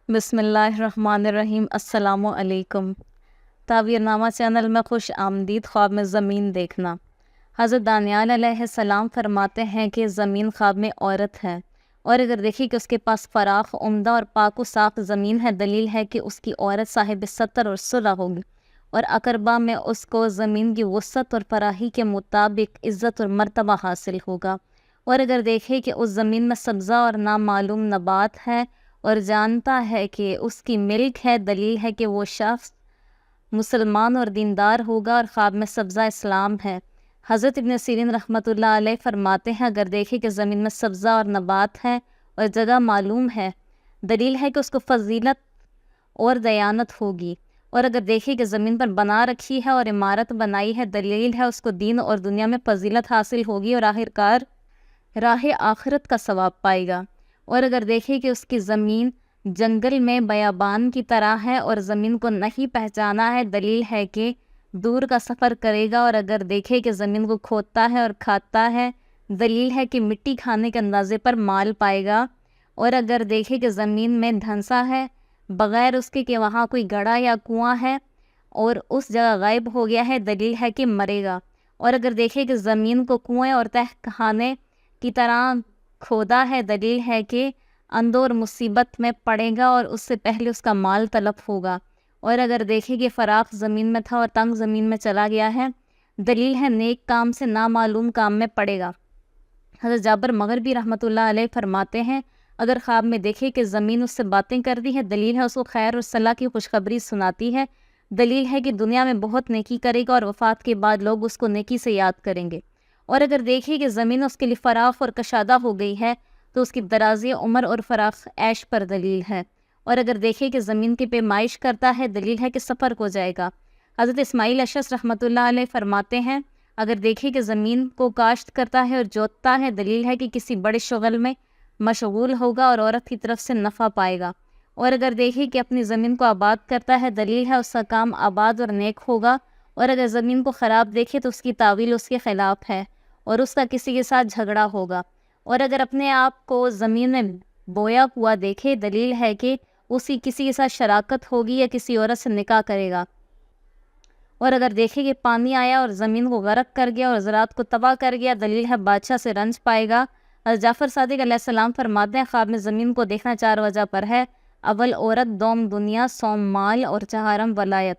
بسم اللہ الرحمن الرحیم۔ السلام علیکم۔ تعبیر نامہ چینل میں خوش آمدید۔ خواب میں زمین دیکھنا۔ حضرت دانیال علیہ السلام فرماتے ہیں کہ زمین خواب میں عورت ہے، اور اگر دیکھیں کہ اس کے پاس فراخ، عمدہ اور پاک و صاف زمین ہے، دلیل ہے کہ اس کی عورت صاحب ستر اور صلح ہوگی، اور اقربا میں اس کو زمین کی وسعت اور فراخی کے مطابق عزت اور مرتبہ حاصل ہوگا۔ اور اگر دیکھیں کہ اس زمین میں سبزہ اور نامعلوم نبات ہے اور جانتا ہے کہ اس کی ملک ہے، دلیل ہے کہ وہ شخص مسلمان اور دیندار ہوگا، اور خواب میں سبزہ اسلام ہے۔ حضرت ابن سیرین رحمۃ اللہ علیہ فرماتے ہیں اگر دیکھیں کہ زمین میں سبزہ اور نبات ہے اور جگہ معلوم ہے، دلیل ہے کہ اس کو فضیلت اور دیانت ہوگی۔ اور اگر دیکھیں کہ زمین پر بنا رکھی ہے اور عمارت بنائی ہے، دلیل ہے اس کو دین اور دنیا میں فضیلت حاصل ہوگی اور آخرکار راہ آخرت کا ثواب پائے گا۔ اور اگر دیکھیں کہ اس کی زمین جنگل میں بیابان کی طرح ہے اور زمین کو نہیں پہچانا ہے، دلیل ہے کہ دور کا سفر کرے گا۔ اور اگر دیکھے کہ زمین کو کھودتا ہے اور کھاتا ہے، دلیل ہے کہ مٹی کھانے کے اندازے پر مال پائے گا۔ اور اگر دیکھے کہ زمین میں دھنسا ہے بغیر اس کے کہ وہاں کوئی گڑھا یا کنواں ہے اور اس جگہ غائب ہو گیا ہے، دلیل ہے کہ مرے گا۔ اور اگر دیکھے کہ زمین کو کنویں اور تہ خانے کی طرح کھودا ہے، دلیل ہے کہ اندھ اور مصیبت میں پڑے گا اور اس سے پہلے اس کا مال تلف ہوگا۔ اور اگر دیکھے کہ فراخ زمین میں تھا اور تنگ زمین میں چلا گیا ہے، دلیل ہے نیک کام سے نامعلوم کام میں پڑے گا۔ حضرت جابر مغربی رحمۃ اللہ علیہ فرماتے ہیں اگر خواب میں دیکھے کہ زمین اس سے باتیں کرتی ہے، دلیل ہے اس کو خیر اور صلاح کی خوشخبری سناتی ہے، دلیل ہے کہ دنیا میں بہت نیکی کرے گا اور وفات کے بعد لوگ اس کو نیکی سے یاد کریں گے۔ اور اگر دیکھے کہ زمین اس کے لیے فراخ اور کشادہ ہو گئی ہے، تو اس کی درازی عمر اور فراخ عیش پر دلیل ہے۔ اور اگر دیکھے کہ زمین کی پیمائش کرتا ہے، دلیل ہے کہ سفر ہو جائے گا۔ حضرت اسماعیل اشعث رحمۃ اللہ علیہ فرماتے ہیں اگر دیکھے کہ زمین کو کاشت کرتا ہے اور جوتتا ہے، دلیل ہے کہ کسی بڑے شغل میں مشغول ہوگا اور عورت کی طرف سے نفع پائے گا۔ اور اگر دیکھے کہ اپنی زمین کو آباد کرتا ہے، دلیل ہے اس کا کام آباد اور نیک ہوگا۔ اور اگر زمین کو خراب دیکھے تو اس کی تعویل اس کے خلاف ہے اور اس کا کسی کے ساتھ جھگڑا ہوگا۔ اور اگر اپنے آپ کو زمین میں بویا ہوا دیکھے، دلیل ہے کہ اسی کسی کے ساتھ شراکت ہوگی یا کسی عورت سے نکاح کرے گا۔ اور اگر دیکھے کہ پانی آیا اور زمین کو غرق کر گیا اور زراعت کو تباہ کر گیا، دلیل ہے بادشاہ سے رنج پائے گا۔ حضرت جعفر صادق علیہ السلام فرماتے ہیں خواب میں زمین کو دیکھنا 4 وجہ پر ہے: اول عورت، دوم دنیا، سوم مال اور چہارم ولایت۔